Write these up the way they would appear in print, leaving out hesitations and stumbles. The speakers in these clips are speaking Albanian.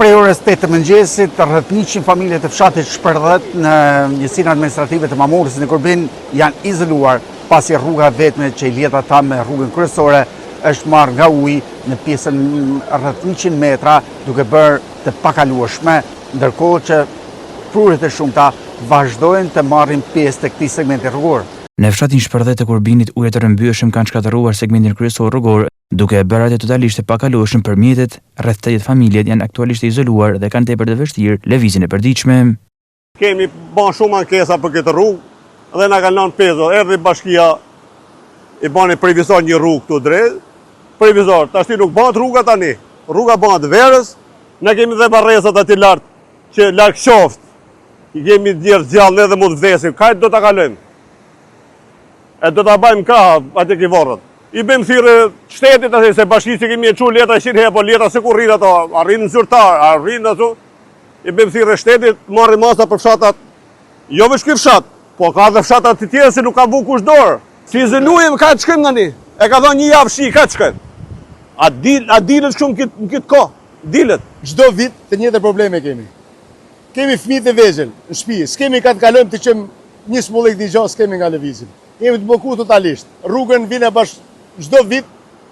prej orës 8 të mëngjesit, rreth 100 familje të fshatit Shpërdet në njësinë administrative të Mamurës në Kurbin janë izoluar pasi rruga vetme që i lidh ata me rrugën kryesore është marrë nga uji në pjesën rreth 100 metra, duke bërë të pakalueshme, ndërkohë që prurit e shumta vazhdojnë të marrin pjesë të këtij segmenti rrugor. Në fshatin Shpërdet të Kurbinit ujët e rrëmbyeshëm kanë shkatëruar segmentin kryesor rrugor, duke e bërë atë totalisht të pakalueshëm për mjetet. Rreth 80 familjet janë aktualisht izoluar dhe kanë tepër të vështirë lëvizjen e përditshme. Kemi bën shumë ankesa për këtë rrugë dhe na kanë lënë pezo. Erdhi bashkia i bani previzor një rrugë këtu drejt. Previzor, tash nuk bëhet rruga tani. Rruga bëhet verës. Ne kemi dhe barresat aty lart që larg qoftë. I kemi djerë gjallë edhe mund vdesim. Kajt do ta kalojmë. E do ta bëjmë krah aty ke vorrët. I bëjmë thirrje shtetit atë se bashkisë kemi e çu letra 100 herë, po letra se ku rrin ato, arrin zyrtar, arrin ato. I bëjmë thirrje shtetit, marrin masa për fshatat. Jo veç ky fshat, po ka edhe fshata të tjera që nuk ka vu kush dorë. Si izolujem ka të shkojmë tani. E ka dhënë një javë shi, ka të shkojmë. A dilet shumë këtë kohë, dilet. Çdo vit të njëjtë probleme kemi. Kemi fëmijë të vegjël në shtëpi, s'kemi ka të kalojmë të qëm një smullik një gjë, s'kemi nga lëvizim. Jemi të blokuar totalisht. Rrugën vjen bash çdo vit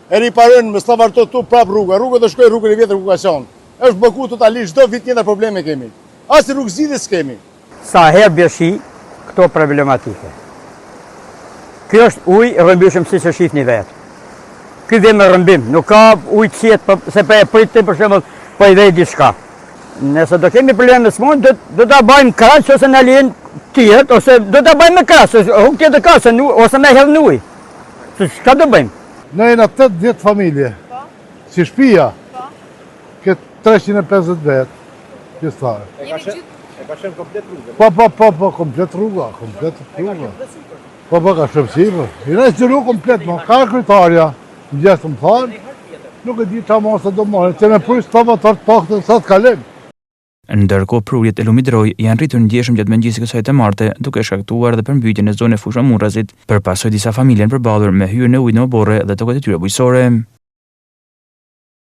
e riparojnë me slavarto tu prap rruga. Rruga do shkojë rrugën e vjetër ku ka qenë. Është blokuar totalisht, çdo vit tjetër probleme kemi. As rrugë zgjidhjes s'kemi. Sa herë bjeshi këto problematike. Ky është ujë i rrëmbyeshëm siç e shihni vetë. Ky vjen me rrëmbim, nuk ka ujë të qetë se po e pritet për shembull po i vej diçka. Nëse do kemi probleme smon, do ta bëjmë krahas ose na lën tjetër ose do ta bëjmë me krahas, rrugë tjetër ka ose me hedh në ujë. Çka do bëjmë? Ne jena 80 familje. Si shtëpia. Këtë 350 vetë. Pjesëtare. E ka shënë komplet rrugën? Po, komplet rruga. Po, ka shëpësirë. I në qëru komplet, ka krytarja. Në gjestë më tharë. Nuk e di qa masa do marrë. Që me prujë stava të artë pakëtë sa të kalem. Ndërkohë prurjet e lumidroj janë rritur ndjeshëm gjatë mëngjesit kësaj të marte, duke shkaktuar edhe përmbytjen në zonën e Fushamurrazit, për pasojë disa familje janë përballur me hyrjen e ujit në oborre dhe tokat e tyre bujqësore.